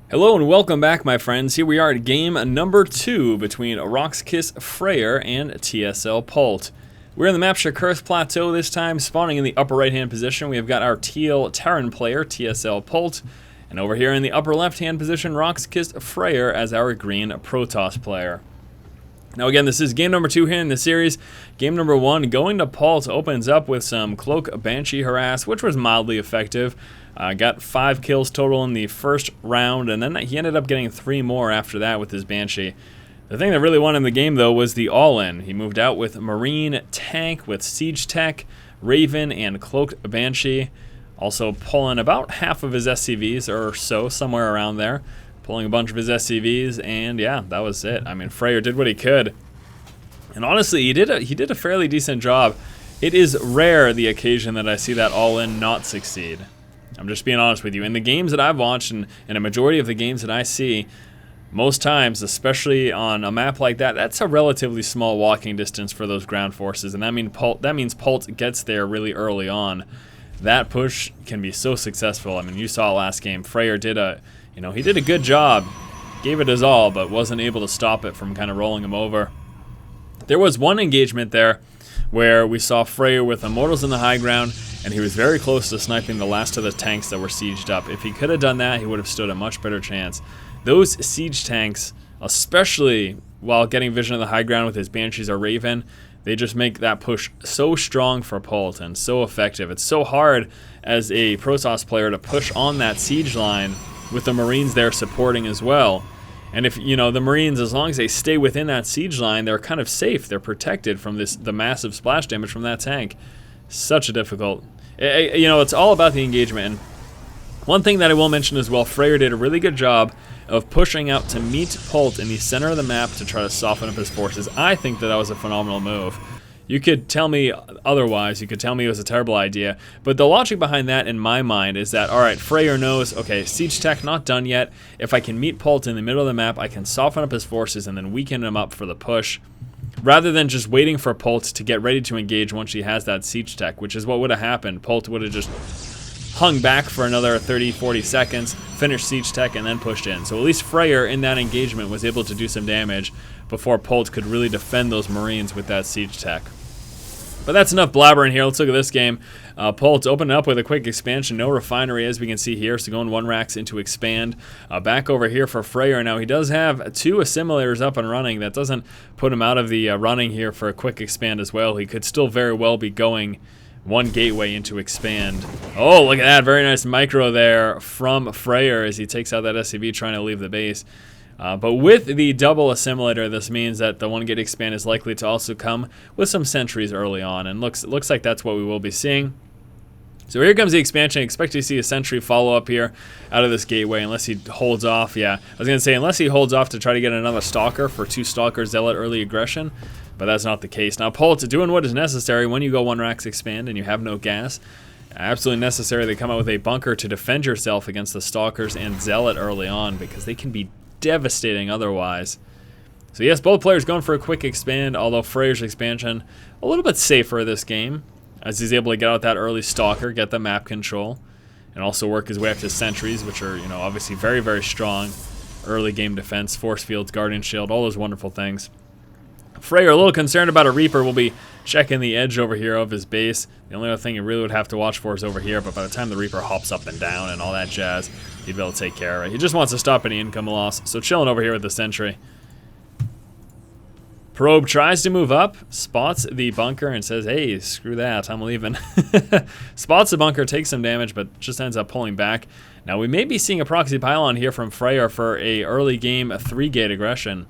Hello and welcome back, my friends. Here we are at game number 2 between Roxkiss FRAER and TSL Polt. We're in the map Shakurth Plateau this time, spawning in the upper right-hand position. We have got our teal Terran player, TSL Polt, and over here in the upper left-hand position, Roxkiss FRAER as our green Protoss player. Now again, this is game number 2 here in the series. Game number 1, going to Polt, opens up with some Cloak Banshee Harass, which was mildly effective. Got 5 kills total in the first round, and then he ended up getting 3 more after that with his Banshee. The thing that really won him the game, though, was the all-in. He moved out with Marine, Tank, with Siege Tech, Raven, and Cloaked Banshee. Also pulling about half of his SCVs or so, somewhere around there. Pulling a bunch of his SCVs, and yeah, that was it. I mean, FRAER did what he could. And honestly, he did a fairly decent job. It is rare the occasion that I see that all-in not succeed. I'm just being honest with you. In the games that I've watched, and in a majority of the games that I see, most times, especially on a map like that, that's a relatively small walking distance for those ground forces, and that means Polt gets there really early on. That push can be so successful. I mean, you saw last game, FRAER did a good job, gave it his all, but wasn't able to stop it from kind of rolling him over. There was one engagement there where we saw FRAER with Immortals in the high ground, and he was very close to sniping the last of the tanks that were sieged up. If he could have done that, he would have stood a much better chance. Those siege tanks, especially while getting vision of the high ground with his Banshees or Raven, they just make that push so strong for Polt and so effective. It's so hard as a Protoss player to push on that siege line with the Marines there supporting as well. And if, the Marines, as long as they stay within that siege line, they're kind of safe. They're protected from the massive splash damage from that tank. Such a difficult... it's all about the engagement. And one thing that I will mention as well, FRAER did a really good job of pushing out to meet Polt in the center of the map to try to soften up his forces. I think that was a phenomenal move. You could tell me otherwise, you could tell me it was a terrible idea, but the logic behind that in my mind is that, alright, FRAER knows, okay, Siege Tech not done yet. If I can meet Polt in the middle of the map, I can soften up his forces and then weaken him up for the push, rather than just waiting for Polt to get ready to engage once she has that Siege Tech, which is what would have happened. Polt would have just hung back for another 30-40 seconds, finished Siege Tech, and then pushed in. So at least FRAER in that engagement was able to do some damage before Polt could really defend those Marines with that Siege Tech. But that's enough blabbering here. Let's look at this game. Polt opened up with a quick expansion. No refinery, as we can see here. So going 1 racks into expand. Back over here for FRAER. Now he does have 2 assimilators up and running. That doesn't put him out of the running here for a quick expand as well. He could still very well be going 1 gateway into expand. Oh, look at that. Very nice micro there from FRAER as he takes out that SCV trying to leave the base. But with the double assimilator, this means that the 1 gate expand is likely to also come with some sentries early on, and looks like that's what we will be seeing. So here comes the expansion. I expect to see a sentry follow up here out of this gateway, unless he holds off. Yeah, I was going to say, unless he holds off to try to get another Stalker for 2 Stalker Zealot early aggression, but that's not the case. Now Polt's doing what is necessary when you go 1 racks expand and you have no gas. Absolutely necessary they come out with a bunker to defend yourself against the Stalkers and Zealot early on, because they can be devastating otherwise. So yes, both players going for a quick expand, although FRAER's expansion a little bit safer this game, as he's able to get out that early Stalker, get the map control, and also work his way up to sentries, which are, obviously very, very strong early game defense, force fields, guardian shield, all those wonderful things. FRAER a little concerned about a Reaper. Will be checking the edge over here of his base. The only other thing you really would have to watch for is over here, but by the time the Reaper hops up and down and all that jazz, he'd be able to take care of it. He just wants to stop any income loss, so chilling over here with the sentry. Probe tries to move up, spots the bunker and says, hey, screw that, I'm leaving. Spots the bunker, takes some damage, but just ends up pulling back. Now we may be seeing a proxy pylon here from FRAER for a early game 3-gate aggression.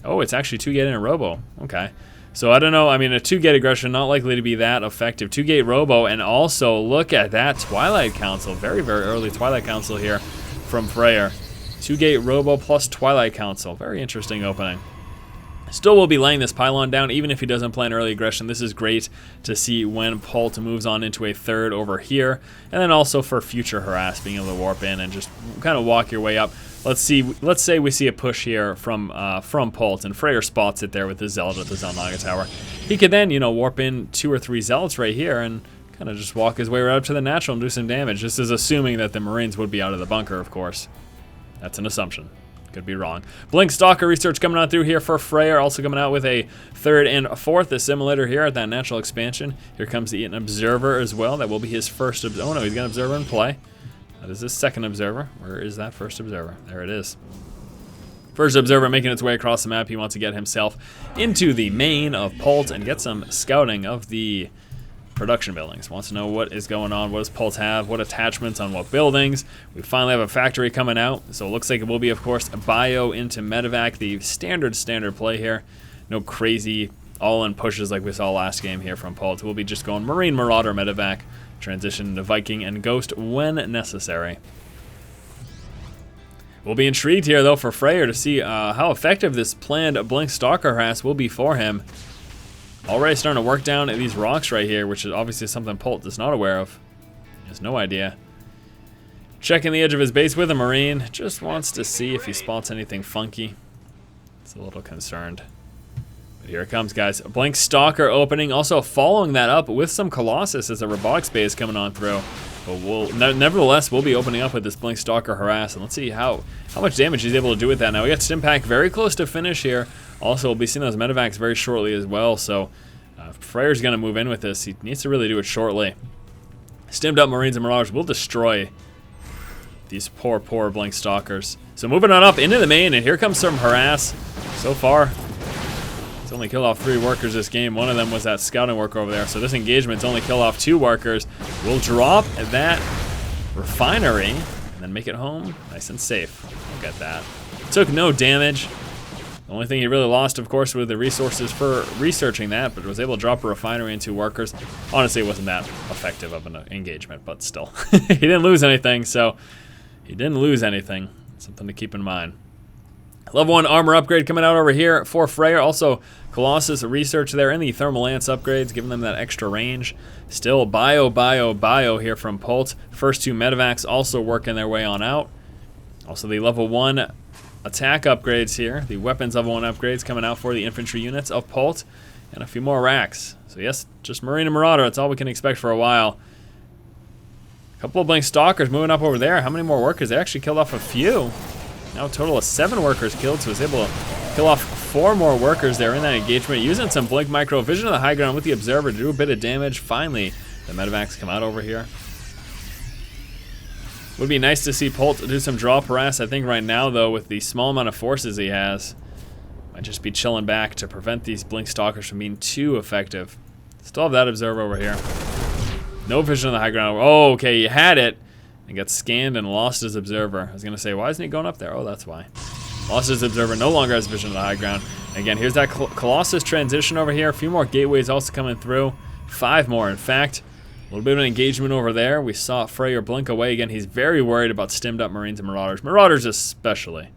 Oh, it's actually 2-gate in a robo. Okay. So I don't know. I mean, a 2-gate aggression not likely to be that effective. 2-gate robo, and also look at that Twilight Council. Very, very early Twilight Council here from FRAER. 2-gate robo plus Twilight Council. Very interesting opening. Still will be laying this pylon down, even if he doesn't plan early aggression. This is great to see when Polt moves on into a 3rd over here, and then also for future harass, being able to warp in and just kind of walk your way up. Let's say we see a push here from Polt, and FRAER spots it there with his Zealot at the Zelnaga Tower. He could then, warp in 2 or 3 Zealots right here and kind of just walk his way right up to the natural and do some damage. This is assuming that the Marines would be out of the bunker, of course. That's an assumption. Could be wrong. Blink Stalker research coming on through here for FRAER. Also coming out with a 3rd and 4th assimilator here at that natural expansion. Here comes an observer as well. That will be his first. Oh no, he's got an observer in play. That is his 2nd observer. Where is that first observer? There it is. First observer making its way across the map. He wants to get himself into the main of Polt and get some scouting of the production buildings. Wants to know what is going on, what does Polt have, what attachments on what buildings. We finally have a factory coming out, so it looks like it will be, of course, bio into medevac, the standard play here. No crazy all-in pushes like we saw last game here from Polt. We'll be just going Marine, Marauder, medevac, transition to Viking and Ghost when necessary. We'll be intrigued here, though, for FRAER to see how effective this planned Blink Stalker harass will be for him. Already starting to work down at these rocks right here, which is obviously something Polt is not aware of. He has no idea. Checking the edge of his base with a Marine. Just wants to see if he spots anything funky. He's a little concerned. But here it comes, guys. A Blink Stalker opening. Also following that up with some Colossus as a robotics base coming on through. But nevertheless, we'll be opening up with this Blink Stalker harass. And let's see how much damage he's able to do with that. Now, we got Stimpack very close to finish here. Also, we'll be seeing those medevacs very shortly as well. So, FRAER's going to move in with this. He needs to really do it shortly. Stimmed up Marines and Marauders will destroy these poor Blink Stalkers. So, moving on up into the main, and here comes some harass. So far, it's only killed off 3 workers this game. One of them was that scouting work over there. So, this engagement's only killed off 2 workers. We'll drop that refinery and then make it home nice and safe. Look at that. Took no damage. The only thing he really lost, of course, were the resources for researching that, but was able to drop a refinery and 2 workers. Honestly, it wasn't that effective of an engagement, but still. He didn't lose anything, so he didn't lose anything. Something to keep in mind. Level 1 armor upgrade coming out over here for FRAER. Also, Colossus research there and the Thermal Lance upgrades, giving them that extra range. Still bio here from Polt. First 2 medevacs also working their way on out. Also, the level 1 attack upgrades here. The weapons level 1 upgrades coming out for the infantry units of Polt. And a few more racks. So yes, just Marine and Marauder. That's all we can expect for a while. A couple of Blink Stalkers moving up over there. How many more workers? They actually killed off a few. Now a total of 7 workers killed. So was able to kill off 4 more workers there in that engagement. Using some Blink Micro Vision on the high ground with the Observer to do a bit of damage. Finally, the medevacs come out over here. Would be nice to see Polt do some drop harass. I think right now, though, with the small amount of forces he has, might just be chilling back to prevent these Blink Stalkers from being too effective. Still have that Observer over here. No vision on the high ground. Oh, okay, he had it and got scanned and lost his Observer. I was going to say, why isn't he going up there? Oh, that's why. Lost his Observer, no longer has vision on the high ground. Again, here's that Colossus transition over here. A few more gateways also coming through. 5 more, in fact. A little bit of an engagement over there. We saw FRAER blink away again. He's very worried about stimmed up Marines and Marauders. Marauders especially.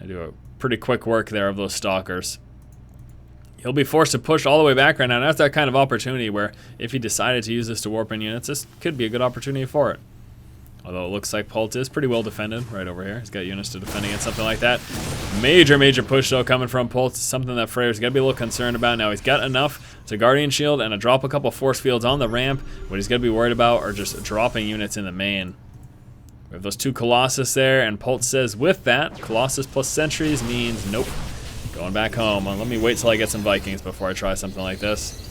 I do a pretty quick work there of those Stalkers. He'll be forced to push all the way back right now. And that's that kind of opportunity where if he decided to use this to warp in units, this could be a good opportunity for it. Although it looks like Polt is pretty well defended right over here. He's got units to defend against something like that. Major push, though, coming from Polt. Something that FRAER's got to be a little concerned about. Now, he's got enough to Guardian Shield and to drop a couple force fields on the ramp. What he's got to be worried about are just dropping units in the main. We have those 2 Colossus there, and Polt says with that, Colossus plus sentries means nope. Going back home. Let me wait till I get some Vikings before I try something like this.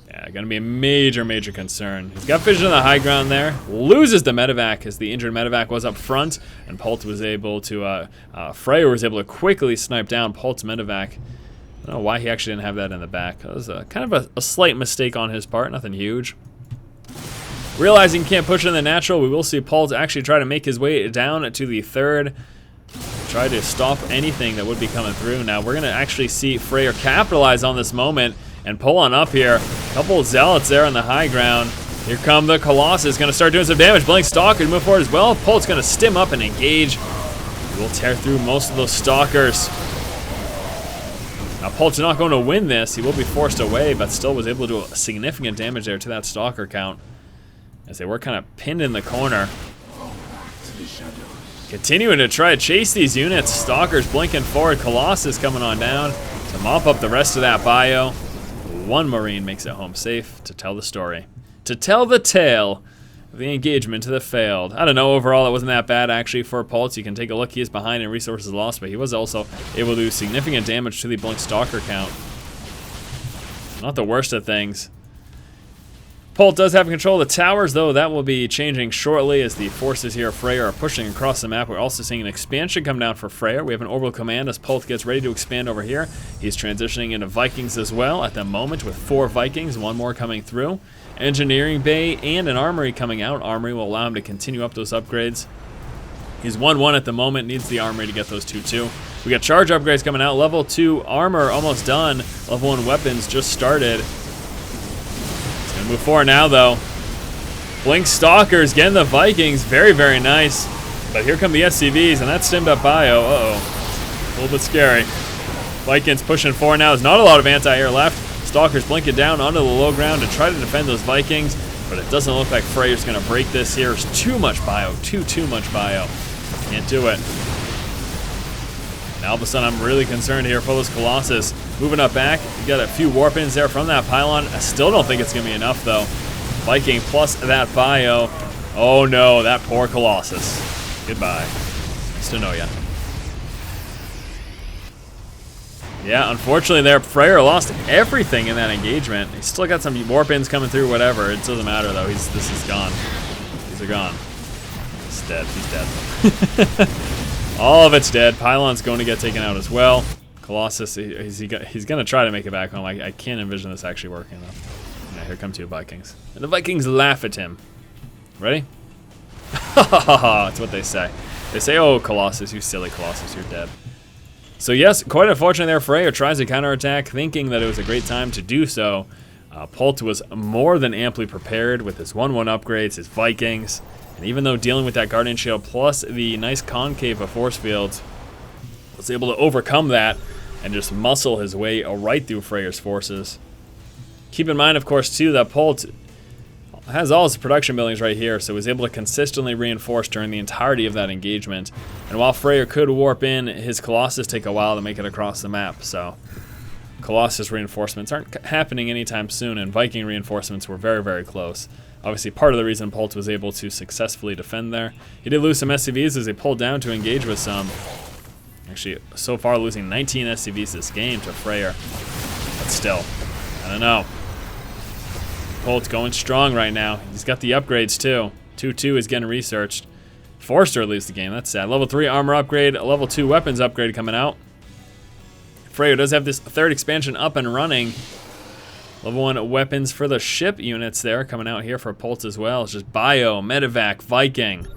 Yeah, gonna be a major concern. He's got vision on the high ground there. Loses the medevac as the injured medevac was up front, and Polt was able to, FRAER was able to quickly snipe down Polt's medevac. I don't know why he actually didn't have that in the back. That was kind of a slight mistake on his part, nothing huge. Realizing he can't push in the natural, we will see Polt actually try to make his way down to the 3rd. Try to stop anything that would be coming through. Now, we're gonna actually see FRAER capitalize on this moment and pull on up here. A couple of Zealots there on the high ground. Here come the Colossus, gonna start doing some damage. Blink Stalker move forward as well. Polt's gonna stim up and engage. He will tear through most of those Stalkers. Now Polt's not going to win this. He will be forced away, but still was able to do significant damage there to that Stalker count, as they were kind of pinned in the corner. Continuing to try to chase these units. Stalkers blinking forward. Colossus coming on down to mop up the rest of that bio. 1 Marine makes it home safe to tell the story. To tell the tale The engagement that failed. I don't know, overall it wasn't that bad actually for Polt. You can take a look, he is behind in resources lost, but he was also able to do significant damage to the Blink Stalker count. Not the worst of things. Polt does have control of the towers, though that will be changing shortly as the forces here of FRAER are pushing across the map. We're also seeing an expansion come down for FRAER. We have an orbital command as Polt gets ready to expand over here. He's transitioning into Vikings as well at the moment with 4 Vikings, 1 more coming through. Engineering bay and an armory coming out. Armory will allow him to continue up those upgrades. He's 1-1 at the moment, needs the armory to get those 2-2. We got charge upgrades coming out. Level 2 armor almost done. Level 1 weapons just started. It's gonna move forward now though. Blink Stalkers getting the Vikings, very, very nice. But here come the SCVs and that's stimmed up bio. Uh-oh, a little bit scary. Vikings pushing forward now. There's not a lot of anti-air left. Stalkers blinking down onto the low ground to try to defend those Vikings, but it doesn't look like FRAER's going to break this here. There's too much bio, too much bio. Can't do it. Now all of a sudden I'm really concerned here for those Colossus. Moving up back, you got a few warp-ins there from that pylon. I still don't think it's going to be enough though. Viking plus that bio. Oh no, that poor Colossus. Goodbye. Nice to know ya. Yeah, unfortunately there, FRAER lost everything in that engagement. He's still got some warp-ins coming through, whatever. It doesn't matter though, this is gone. These are gone. He's dead, he's dead. All of it's dead. Pylon's going to get taken out as well. Colossus, he's gonna try to make it back home. I can't envision this actually working though. Yeah, here come 2 Vikings. And the Vikings laugh at him. Ready? Ha ha ha ha, that's what they say. They say, oh Colossus, you silly Colossus, you're dead. So yes, quite unfortunate there. FRAER tries to counterattack, thinking that it was a great time to do so. Polt was more than amply prepared with his 1-1 upgrades, his Vikings, and even though dealing with that Guardian Shield plus the nice concave of force fields, was able to overcome that and just muscle his way right through FRAER's forces. Keep in mind, of course, too, that Polt has all his production buildings right here, so was able to consistently reinforce during the entirety of that engagement. And while FRAER could warp in, his Colossus take a while to make it across the map, so Colossus reinforcements aren't happening anytime soon, and Viking reinforcements were very, very close. Obviously, part of the reason Polt was able to successfully defend there. He did lose some SCVs as they pulled down to engage with some. Actually, so far losing 19 SCVs this game to FRAER, but still, I don't know. Polt's going strong right now. He's got the upgrades too. 2-2 is getting researched. Forster leaves the game, that's sad. Level 3 armor upgrade, level 2 weapons upgrade coming out. FRAER does have this 3rd expansion up and running. Level 1 weapons for the ship units there coming out here for Polt as well. It's just bio, medevac, Viking.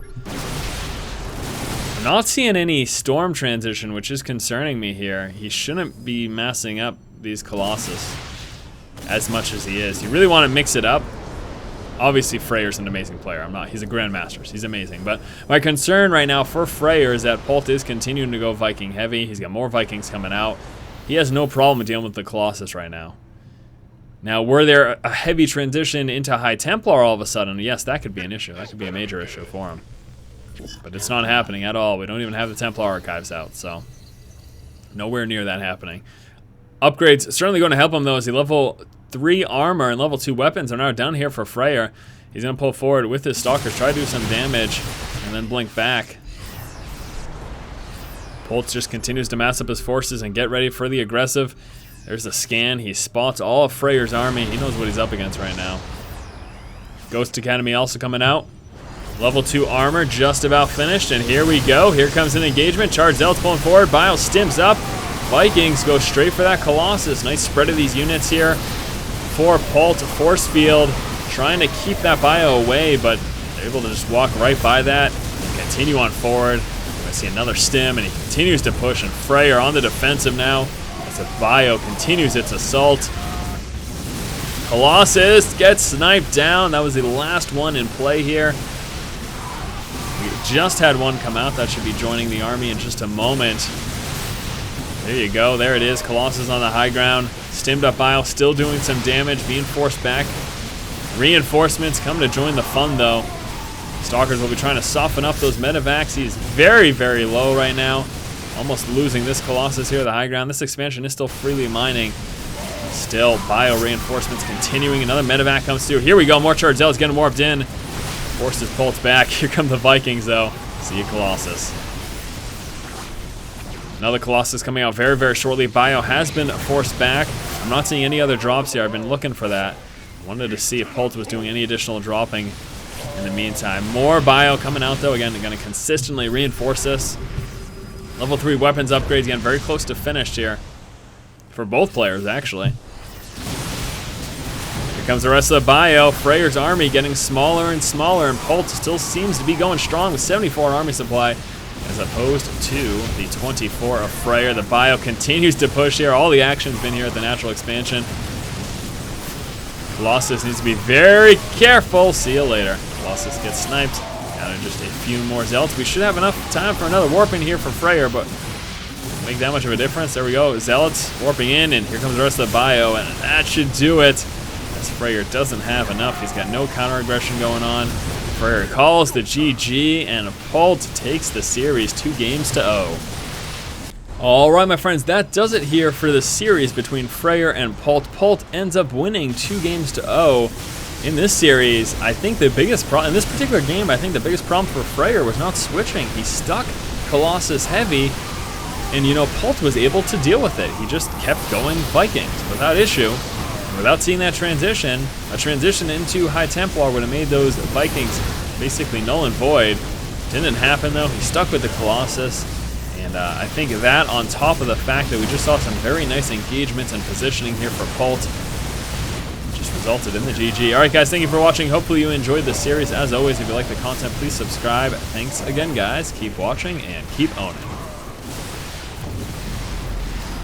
I'm not seeing any storm transition, which is concerning me here. He shouldn't be messing up these Colossus as much as he is. You really want to mix it up. Obviously, FRAER's an amazing player. He's a Grandmaster. He's amazing. But my concern right now for FRAER is that Polt is continuing to go Viking heavy. He's got more Vikings coming out. He has no problem dealing with the Colossus right now. Now, were there a heavy transition into High Templar all of a sudden, yes, that could be an issue. That could be a major issue for him. But it's not happening at all. We don't even have the Templar archives out, so nowhere near that happening. Upgrades certainly going to help him, though, as the level 3 armor and level 2 weapons are now down here for FRAER. He's going to pull forward with his Stalkers, try to do some damage, and then blink back. Polt just continues to mass up his forces and get ready for the aggressive. There's a scan. He spots all of FRAER's army. He knows what he's up against right now. Ghost Academy also coming out. Level 2 armor just about finished, and here we go. Here comes an engagement. Charge Zealots pulling forward. Bile stims up. Vikings go straight for that Colossus. Nice spread of these units here for Polt. Force field trying to keep that bio away, but they're able to just walk right by that and continue on forward. I see another stim, and he continues to push, and FRAER on the defensive now as the bio continues its assault. Colossus gets sniped down. That was the last one in play here. We just had one come out. That should be joining the army in just a moment. There you go. There it is. Colossus on the high ground. Stimmed up bio, still doing some damage, being forced back. Reinforcements come to join the fun, though. Stalkers will be trying to soften up those medevacs. He's very, very low right now. Almost losing this Colossus here at the high ground. This expansion is still freely mining. Still, bio reinforcements continuing. Another medevac comes through. Here we go. More Charge Zealots getting warped in. Forces Polt back. Here come the Vikings, though. See you, Colossus. Another Colossus coming out very, very shortly. Bio has been forced back. I'm not seeing any other drops here. I've been looking for that. Wanted to see if Polt was doing any additional dropping in the meantime. More Bio coming out, though. Again, they're going to consistently reinforce this. Level 3 weapons upgrades. Again, very close to finished here. For both players, actually. Here comes the rest of the Bio. FRAER's army getting smaller and smaller, and Polt still seems to be going strong with 74 army supply, as opposed to the 24 of FRAER. The Bio continues to push here. All the action's been here at the natural expansion. Colossus needs to be very careful. See you later. Colossus gets sniped. Down to just a few more Zealots. We should have enough time for another warping here for FRAER, but make that much of a difference. There we go. Zealots warping in, and here comes the rest of the Bio, and that should do it. As FRAER doesn't have enough. He's got no counter aggression going on. FRAER calls the GG, and Polt takes the series 2-0. All right, my friends, that does it here for the series between FRAER and Polt. Polt ends up winning 2-0. In this series, I think the biggest problem, in this particular game, I think the biggest problem for FRAER was not switching. He stuck Colossus heavy, and you know, Polt was able to deal with it. He just kept going Vikings without issue. Without seeing that transition, a transition into High Templar would have made those Vikings basically null and void. Didn't happen though. He stuck with the Colossus, and I think that, on top of the fact that we just saw some very nice engagements and positioning here for Polt, just resulted in the GG. All right, guys, thank you for watching. Hopefully you enjoyed this series. As always, if you like the content, please subscribe. Thanks again, guys. Keep watching and keep owning.